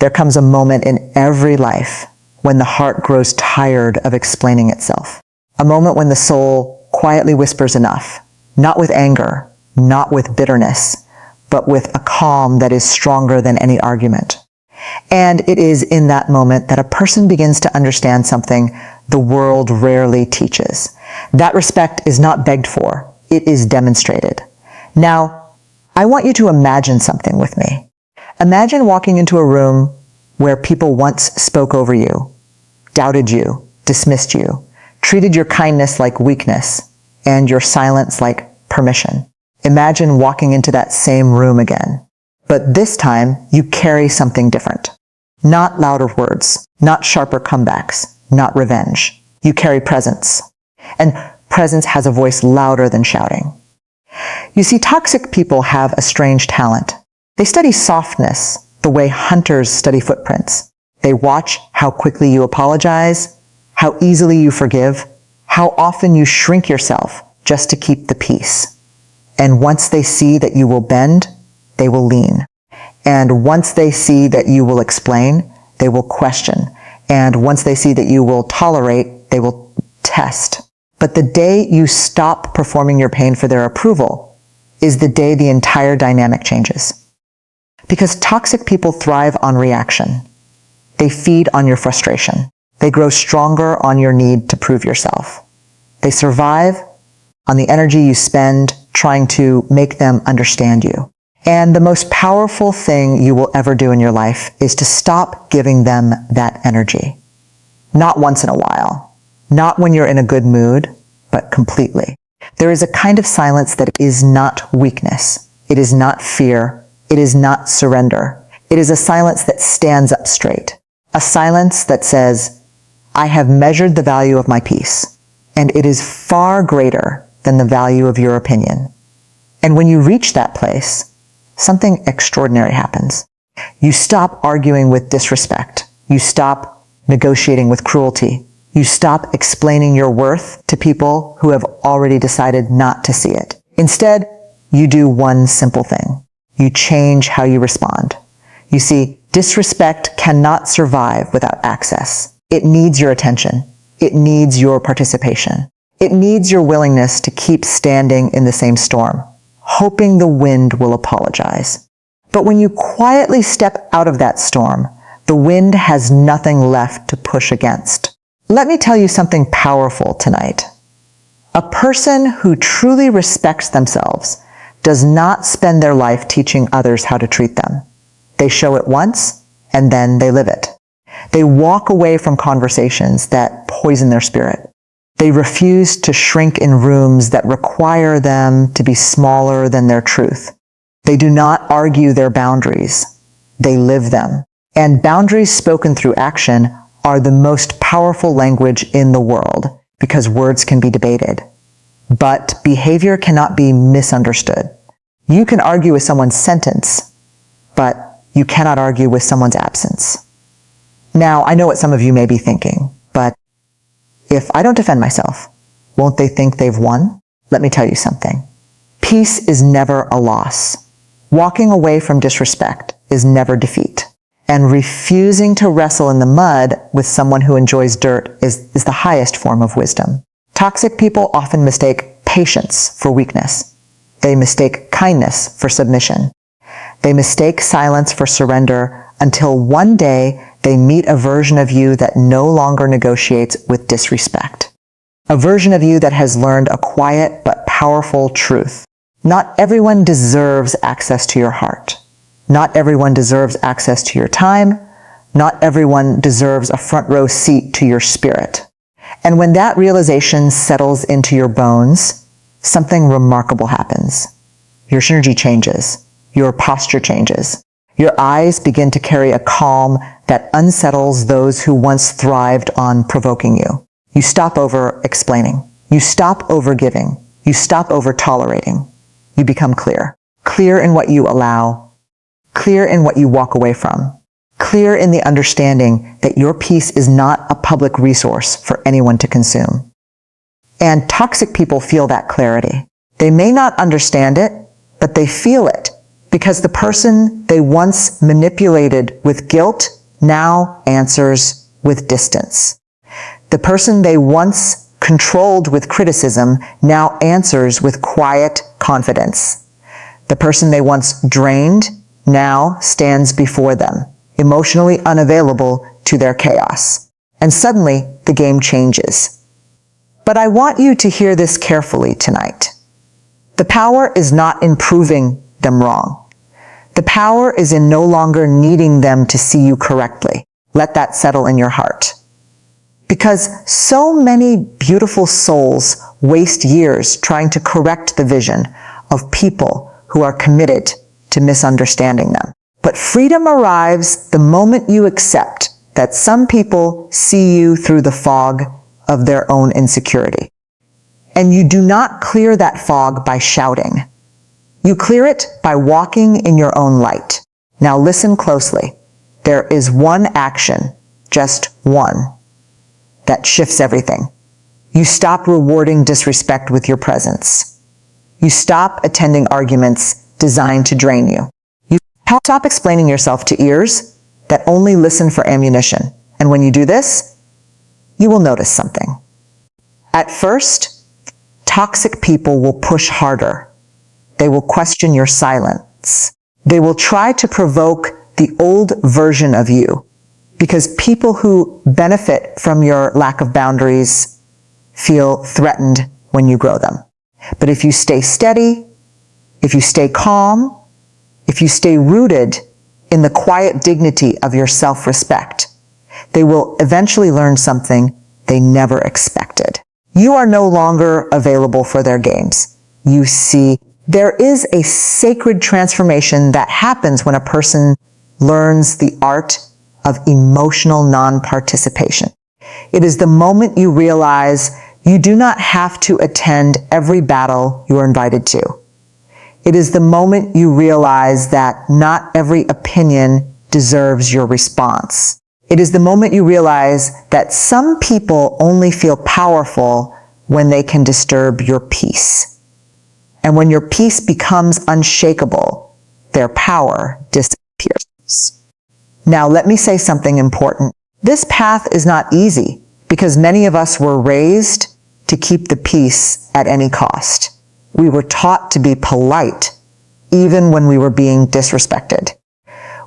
There comes a moment in every life when the heart grows tired of explaining itself. A moment when the soul quietly whispers enough, not with anger, not with bitterness, but with a calm that is stronger than any argument. And it is in that moment that a person begins to understand something the world rarely teaches. That respect is not begged for, it is demonstrated. Now, I want you to imagine something with me. Imagine walking into a room where people once spoke over you, doubted you, dismissed you, treated your kindness like weakness, and your silence like permission. Imagine walking into that same room again. But this time, you carry something different. Not louder words, not sharper comebacks, not revenge. You carry presence. And presence has a voice louder than shouting. You see, toxic people have a strange talent. They study softness the way hunters study footprints. They watch how quickly you apologize, how easily you forgive, how often you shrink yourself just to keep the peace. And once they see that you will bend, they will lean. And once they see that you will explain, they will question. And once they see that you will tolerate, they will test. But the day you stop performing your pain for their approval is the day the entire dynamic changes. Because toxic people thrive on reaction. They feed on your frustration. They grow stronger on your need to prove yourself. They survive on the energy you spend trying to make them understand you. And the most powerful thing you will ever do in your life is to stop giving them that energy. Not once in a while. Not when you're in a good mood, but completely. There is a kind of silence that is not weakness. It is not fear. It is not surrender. It is a silence that stands up straight. A silence that says, I have measured the value of my peace, and it is far greater than the value of your opinion. And when you reach that place, something extraordinary happens. You stop arguing with disrespect. You stop negotiating with cruelty. You stop explaining your worth to people who have already decided not to see it. Instead, you do one simple thing. You change how you respond. You see, disrespect cannot survive without access. It needs your attention. It needs your participation. It needs your willingness to keep standing in the same storm, hoping the wind will apologize. But when you quietly step out of that storm, the wind has nothing left to push against. Let me tell you something powerful tonight. A person who truly respects themselves does not spend their life teaching others how to treat them. They show it once, and then they live it. They walk away from conversations that poison their spirit. They refuse to shrink in rooms that require them to be smaller than their truth. They do not argue their boundaries. They live them. And boundaries spoken through action are the most powerful language in the world because words can be debated. But behavior cannot be misunderstood. You can argue with someone's sentence, but you cannot argue with someone's absence. Now, I know what some of you may be thinking, but if I don't defend myself, won't they think they've won? Let me tell you something. Peace is never a loss. Walking away from disrespect is never defeat. And refusing to wrestle in the mud with someone who enjoys dirt is the highest form of wisdom. Toxic people often mistake patience for weakness. They mistake kindness for submission. They mistake silence for surrender until one day they meet a version of you that no longer negotiates with disrespect. A version of you that has learned a quiet but powerful truth. Not everyone deserves access to your heart. Not everyone deserves access to your time. Not everyone deserves a front row seat to your spirit. And when that realization settles into your bones, something remarkable happens. Your energy changes. Your posture changes. Your eyes begin to carry a calm that unsettles those who once thrived on provoking you. You stop over explaining. You stop over giving. You stop over tolerating. You become clear. Clear in what you allow. Clear in what you walk away from. Clear in the understanding that your peace is not a public resource for anyone to consume. And toxic people feel that clarity. They may not understand it, but they feel it Because the person they once manipulated with guilt now answers with distance. The person they once controlled with criticism now answers with quiet confidence. The person they once drained now stands before them, emotionally unavailable to their chaos. And suddenly, the game changes. But I want you to hear this carefully tonight. The power is not in proving them wrong. The power is in no longer needing them to see you correctly. Let that settle in your heart. Because so many beautiful souls waste years trying to correct the vision of people who are committed to misunderstanding them. But freedom arrives the moment you accept that some people see you through the fog of their own insecurity. And you do not clear that fog by shouting. You clear it by walking in your own light. Now listen closely. There is one action, just one, that shifts everything. You stop rewarding disrespect with your presence. You stop attending arguments designed to drain you. You stop explaining yourself to ears that only listen for ammunition. And when you do this, you will notice something. At first, toxic people will push harder. They will question your silence. They will try to provoke the old version of you, because people who benefit from your lack of boundaries feel threatened when you grow them. But if you stay steady, if you stay calm, if you stay rooted in the quiet dignity of your self-respect, they will eventually learn something they never expected. You are no longer available for their games. You see, there is a sacred transformation that happens when a person learns the art of emotional non-participation. It is the moment you realize you do not have to attend every battle you are invited to. It is the moment you realize that not every opinion deserves your response. It is the moment you realize that some people only feel powerful when they can disturb your peace. And when your peace becomes unshakable, their power disappears. Now, let me say something important. This path is not easy because many of us were raised to keep the peace at any cost. We were taught to be polite even when we were being disrespected.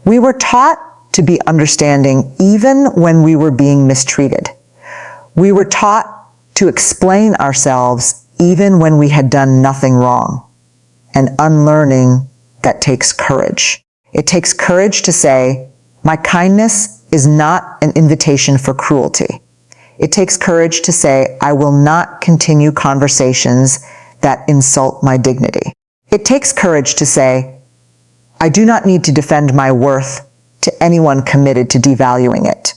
We were taught to be understanding even when we were being mistreated. We were taught to explain ourselves even when we had done nothing wrong. And unlearning that takes courage. It takes courage to say, my kindness is not an invitation for cruelty. It takes courage to say, I will not continue conversations that insult my dignity. It takes courage to say, I do not need to defend my worth to anyone committed to devaluing it.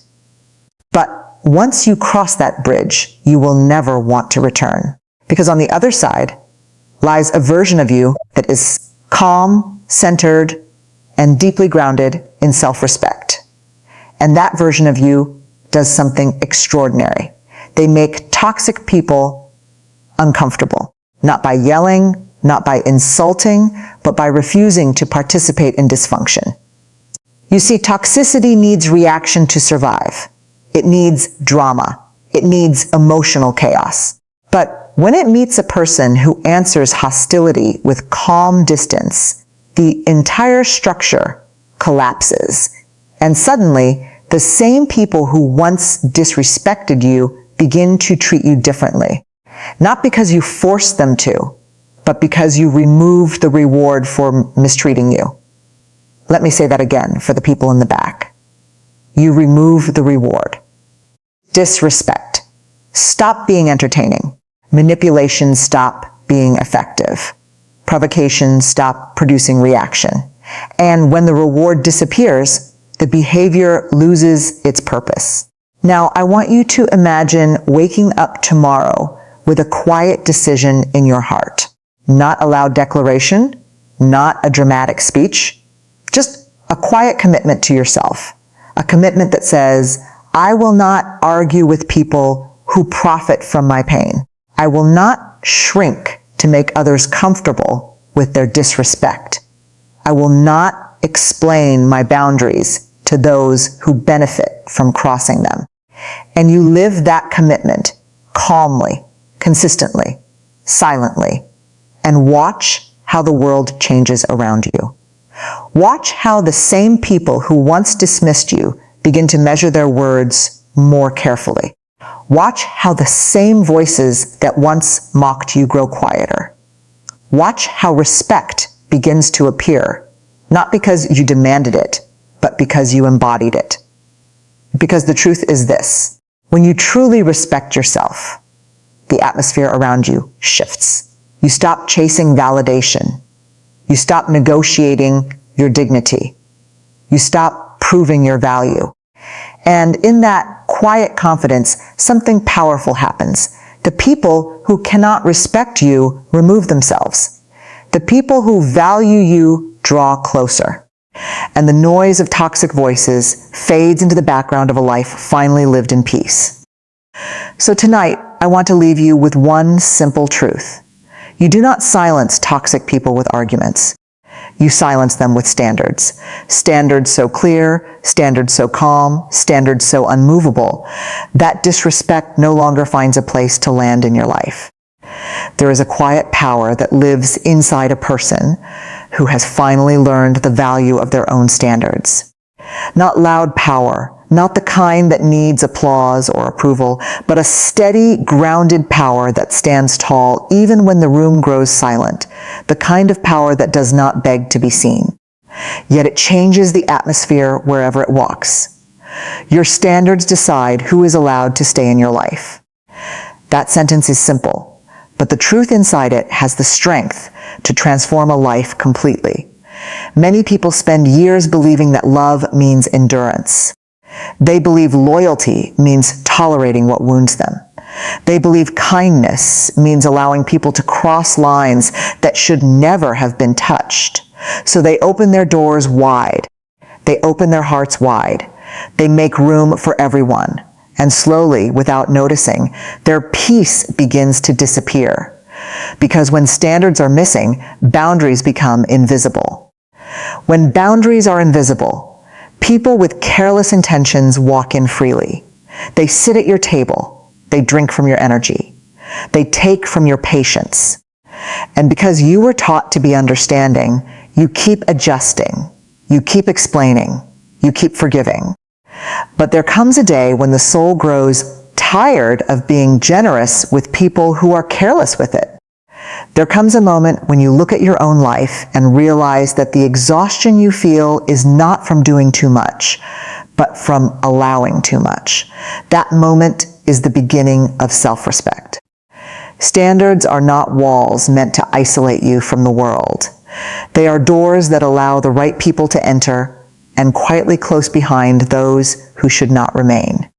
But once you cross that bridge, you will never want to return. Because on the other side lies a version of you that is calm, centered, and deeply grounded in self-respect. And that version of you does something extraordinary. They make toxic people uncomfortable, not by yelling, not by insulting, but by refusing to participate in dysfunction. You see, toxicity needs reaction to survive. It needs drama. It needs emotional chaos. But when it meets a person who answers hostility with calm distance, the entire structure collapses. And suddenly, the same people who once disrespected you begin to treat you differently. Not because you forced them to, but because you removed the reward for mistreating you. Let me say that again for the people in the back. You remove the reward. Disrespect. Stop being entertaining. Manipulation stop being effective. Provocation stop producing reaction. And when the reward disappears, the behavior loses its purpose. Now, I want you to imagine waking up tomorrow with a quiet decision in your heart. Not a loud declaration, not a dramatic speech, just a quiet commitment to yourself. A commitment that says, I will not argue with people who profit from my pain. I will not shrink to make others comfortable with their disrespect. I will not explain my boundaries to those who benefit from crossing them. And you live that commitment calmly, consistently, silently, and watch how the world changes around you. Watch how the same people who once dismissed you begin to measure their words more carefully. Watch how the same voices that once mocked you grow quieter. Watch how respect begins to appear, not because you demanded it, but because you embodied it. Because the truth is this: when you truly respect yourself, the atmosphere around you shifts. You stop chasing validation. You stop negotiating your dignity. You stop proving your value. And in that quiet confidence, something powerful happens. The people who cannot respect you remove themselves. The people who value you draw closer. And the noise of toxic voices fades into the background of a life finally lived in peace. So tonight, I want to leave you with one simple truth. You do not silence toxic people with arguments. You silence them with standards. Standards so clear, standards so calm, standards so unmovable that disrespect no longer finds a place to land in your life. There is a quiet power that lives inside a person who has finally learned the value of their own standards. Not loud power, not the kind that needs applause or approval, but a steady, grounded power that stands tall even when the room grows silent, the kind of power that does not beg to be seen. Yet it changes the atmosphere wherever it walks. Your standards decide who is allowed to stay in your life. That sentence is simple, but the truth inside it has the strength to transform a life completely. Many people spend years believing that love means endurance. They believe loyalty means tolerating what wounds them. They believe kindness means allowing people to cross lines that should never have been touched. So they open their doors wide. They open their hearts wide. They make room for everyone. And slowly, without noticing, their peace begins to disappear. Because when standards are missing, boundaries become invisible. When boundaries are invisible, people with careless intentions walk in freely. They sit at your table. They drink from your energy. They take from your patience. And because you were taught to be understanding, you keep adjusting. You keep explaining. You keep forgiving. But there comes a day when the soul grows tired of being generous with people who are careless with it. There comes a moment when you look at your own life and realize that the exhaustion you feel is not from doing too much, but from allowing too much. That moment is the beginning of self-respect. Standards are not walls meant to isolate you from the world. They are doors that allow the right people to enter and quietly close behind those who should not remain.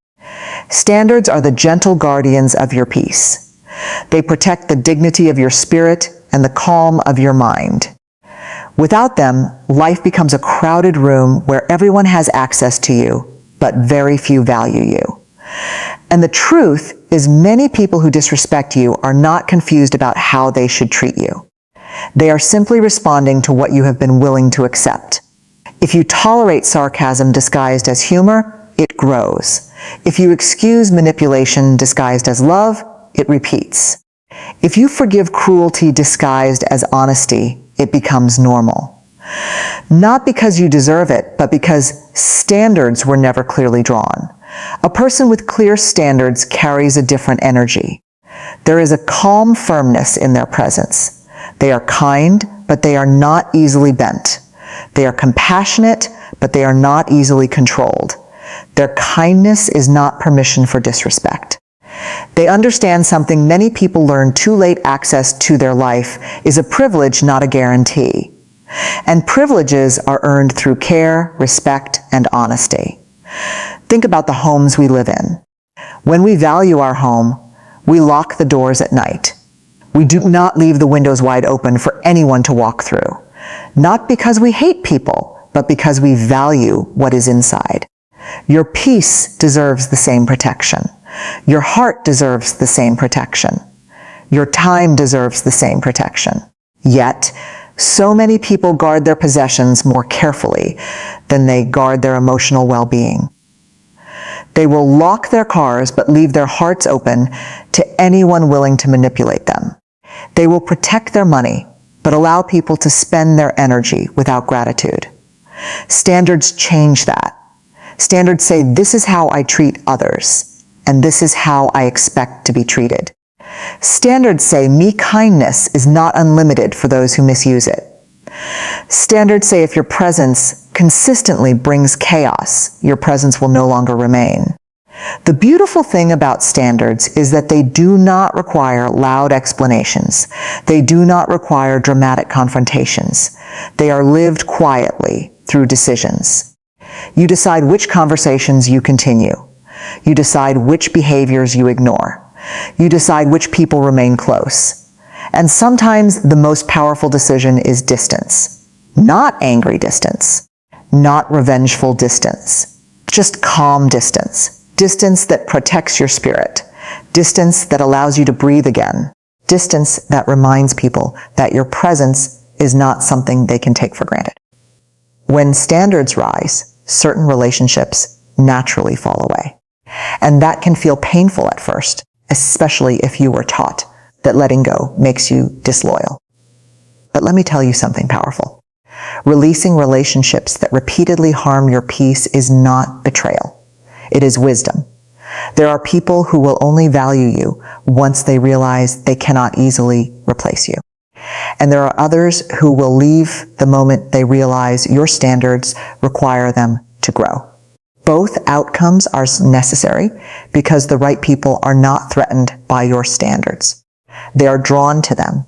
Standards are the gentle guardians of your peace. They protect the dignity of your spirit and the calm of your mind. Without them, life becomes a crowded room where everyone has access to you, but very few value you. And the truth is, many people who disrespect you are not confused about how they should treat you. They are simply responding to what you have been willing to accept. If you tolerate sarcasm disguised as humor, it grows. If you excuse manipulation disguised as love, it repeats. If you forgive cruelty disguised as honesty, it becomes normal. Not because you deserve it, but because standards were never clearly drawn. A person with clear standards carries a different energy. There is a calm firmness in their presence. They are kind, but they are not easily bent. They are compassionate, but they are not easily controlled. Their kindness is not permission for disrespect. They understand something many people learn too late: access to their life is a privilege, not a guarantee. And privileges are earned through care, respect, and honesty. Think about the homes we live in. When we value our home, we lock the doors at night. We do not leave the windows wide open for anyone to walk through. Not because we hate people, but because we value what is inside. Your peace deserves the same protection. Your heart deserves the same protection. Your time deserves the same protection. Yet, So many people guard their possessions more carefully than they guard their emotional well-being. They will lock their cars but leave their hearts open to anyone willing to manipulate them. They will protect their money but allow people to spend their energy without gratitude. Standards change that. Standards say, this is how I treat others, and this is how I expect to be treated. Standards say, me kindness is not unlimited for those who misuse it. Standards say if your presence consistently brings chaos, your presence will no longer remain. The beautiful thing about standards is that they do not require loud explanations. They do not require dramatic confrontations. They are lived quietly through decisions. You decide which conversations you continue. You decide which behaviors you ignore. You decide which people remain close. And sometimes the most powerful decision is distance. Not angry distance. Not revengeful distance. Just calm distance. Distance that protects your spirit. Distance that allows you to breathe again. Distance that reminds people that your presence is not something they can take for granted. When standards rise, certain relationships naturally fall away. And that can feel painful at first, especially if you were taught that letting go makes you disloyal. But let me tell you something powerful. Releasing relationships that repeatedly harm your peace is not betrayal. It is wisdom. There are people who will only value you once they realize they cannot easily replace you. And there are others who will leave the moment they realize your standards require them to grow. Both outcomes are necessary because the right people are not threatened by your standards. They are drawn to them.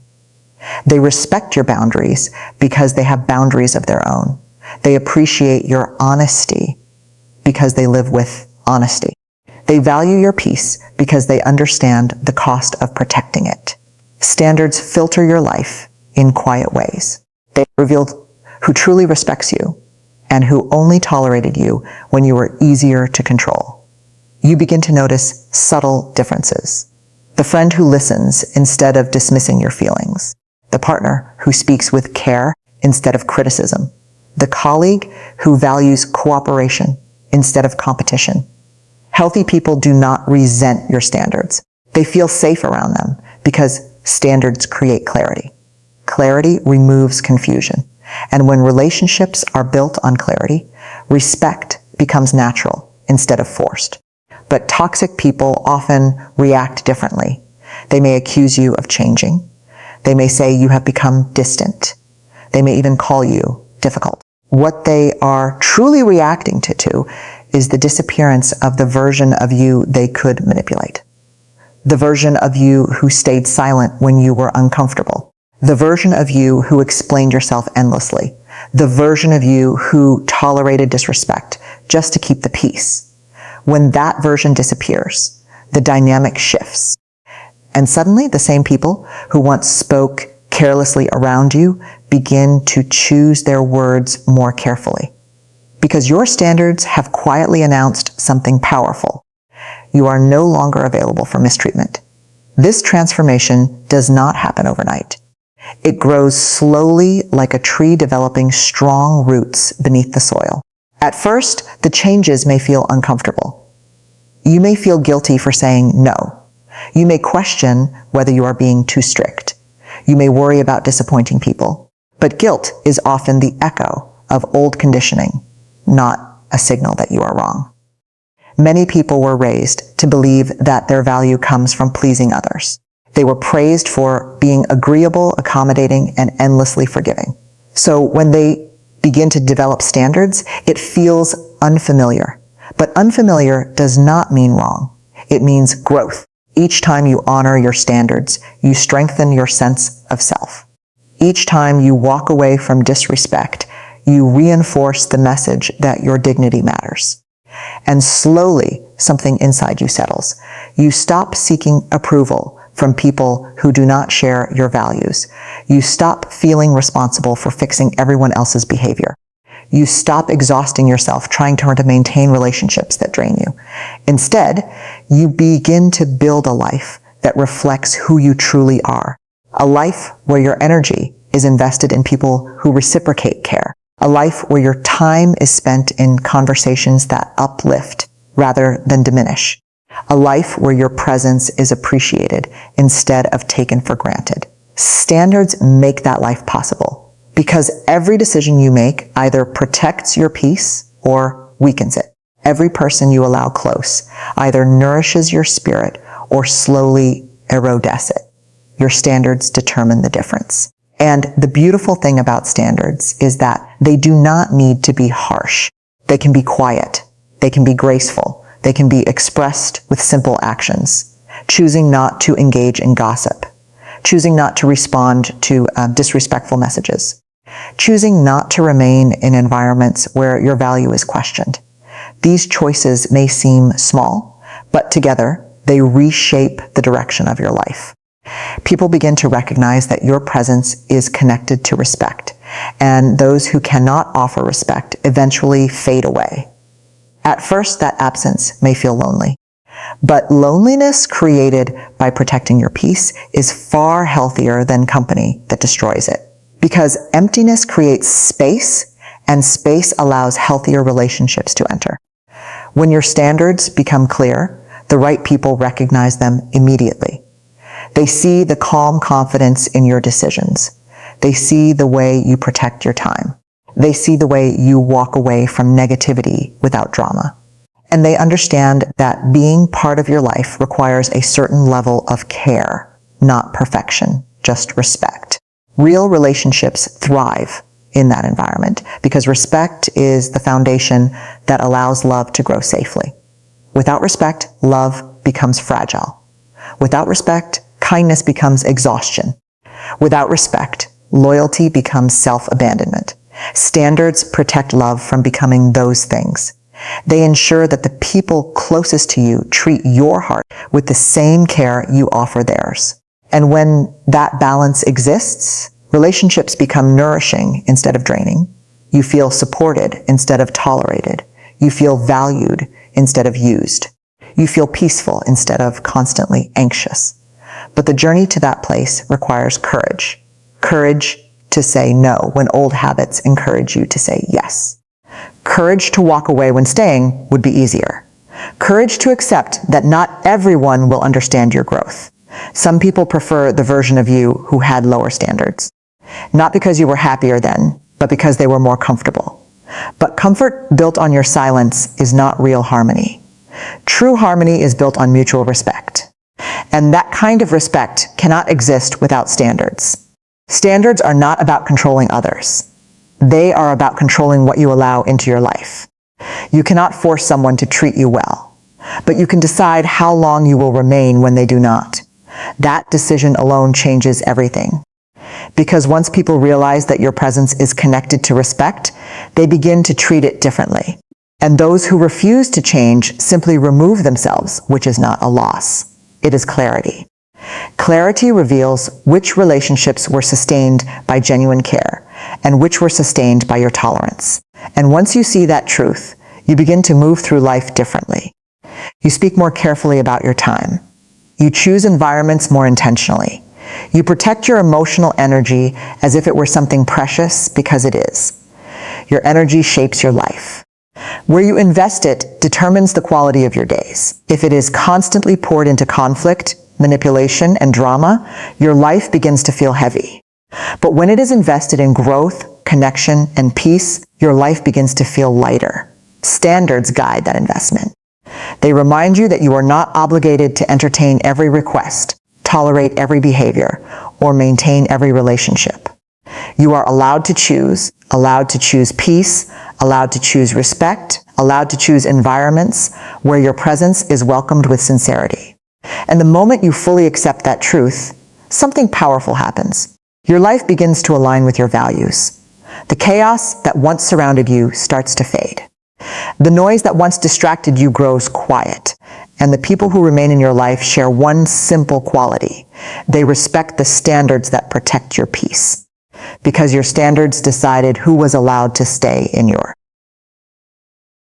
They respect your boundaries because they have boundaries of their own. They appreciate your honesty because they live with honesty. They value your peace because they understand the cost of protecting it. Standards filter your life in quiet ways. They reveal who truly respects you and who only tolerated you when you were easier to control. You begin to notice subtle differences. The friend who listens instead of dismissing your feelings. The partner who speaks with care instead of criticism. The colleague who values cooperation instead of competition. Healthy people do not resent your standards. They feel safe around them because standards create clarity. Clarity removes confusion. And when relationships are built on clarity, respect becomes natural instead of forced. But toxic people often react differently. They may accuse you of changing. They may say you have become distant. They may even call you difficult. What they are truly reacting to is the disappearance of the version of you they could manipulate. The version of you who stayed silent when you were uncomfortable. The version of you who explained yourself endlessly. The version of you who tolerated disrespect just to keep the peace. When that version disappears, the dynamic shifts. And suddenly the same people who once spoke carelessly around you begin to choose their words more carefully. Because your standards have quietly announced something powerful. You are no longer available for mistreatment. This transformation does not happen overnight. It grows slowly like a tree developing strong roots beneath the soil. At first, the changes may feel uncomfortable. You may feel guilty for saying no. You may question whether you are being too strict. You may worry about disappointing people. But guilt is often the echo of old conditioning, not a signal that you are wrong. Many people were raised to believe that their value comes from pleasing others. They were praised for being agreeable, accommodating, and endlessly forgiving. So when they begin to develop standards, it feels unfamiliar. But unfamiliar does not mean wrong. It means growth. Each time you honor your standards, you strengthen your sense of self. Each time you walk away from disrespect, you reinforce the message that your dignity matters. And slowly, something inside you settles. You stop seeking approval from people who do not share your values. You stop feeling responsible for fixing everyone else's behavior. You stop exhausting yourself trying to maintain relationships that drain you. Instead, you begin to build a life that reflects who you truly are. A life where your energy is invested in people who reciprocate care. A life where your time is spent in conversations that uplift rather than diminish. A life where your presence is appreciated instead of taken for granted. Standards make that life possible because every decision you make either protects your peace or weakens it. Every person you allow close either nourishes your spirit or slowly erodes it. Your standards determine the difference. And the beautiful thing about standards is that they do not need to be harsh. They can be quiet. They can be graceful. They can be expressed with simple actions. Choosing not to engage in gossip. Choosing not to respond to disrespectful messages. Choosing not to remain in environments where your value is questioned. These choices may seem small, but together they reshape the direction of your life. People begin to recognize that your presence is connected to respect, and those who cannot offer respect eventually fade away. At first, that absence may feel lonely, but loneliness created by protecting your peace is far healthier than company that destroys it, because emptiness creates space, and space allows healthier relationships to enter. When your standards become clear, the right people recognize them immediately. They see the calm confidence in your decisions. They see the way you protect your time. They see the way you walk away from negativity without drama. And they understand that being part of your life requires a certain level of care, not perfection, just respect. Real relationships thrive in that environment because respect is the foundation that allows love to grow safely. Without respect, love becomes fragile. Without respect, kindness becomes exhaustion. Without respect, loyalty becomes self-abandonment. Standards protect love from becoming those things. They ensure that the people closest to you treat your heart with the same care you offer theirs. And when that balance exists, relationships become nourishing instead of draining. You feel supported instead of tolerated. You feel valued instead of used. You feel peaceful instead of constantly anxious. But the journey to that place requires courage. Courage to say no when old habits encourage you to say yes. Courage to walk away when staying would be easier. Courage to accept that not everyone will understand your growth. Some people prefer the version of you who had lower standards. Not because you were happier then, but because they were more comfortable. But comfort built on your silence is not real harmony. True harmony is built on mutual respect. And that kind of respect cannot exist without standards. Standards are not about controlling others. They are about controlling what you allow into your life. You cannot force someone to treat you well, but you can decide how long you will remain when they do not. That decision alone changes everything. Because once people realize that your presence is connected to respect, they begin to treat it differently. And those who refuse to change simply remove themselves, which is not a loss. It is clarity. Clarity reveals which relationships were sustained by genuine care and which were sustained by your tolerance. And once you see that truth, you begin to move through life differently. You speak more carefully about your time. You choose environments more intentionally. You protect your emotional energy as if it were something precious because it is. Your energy shapes your life. Where you invest it determines the quality of your days. If it is constantly poured into conflict, manipulation, and drama, your life begins to feel heavy. But when it is invested in growth, connection, and peace, your life begins to feel lighter. Standards guide that investment. They remind you that you are not obligated to entertain every request, tolerate every behavior, or maintain every relationship. You are allowed to choose peace, allowed to choose respect, allowed to choose environments where your presence is welcomed with sincerity. And the moment you fully accept that truth, something powerful happens. Your life begins to align with your values. The chaos that once surrounded you starts to fade. The noise that once distracted you grows quiet, and the people who remain in your life share one simple quality. They respect the standards that protect your peace, because your standards decided who was allowed to stay in your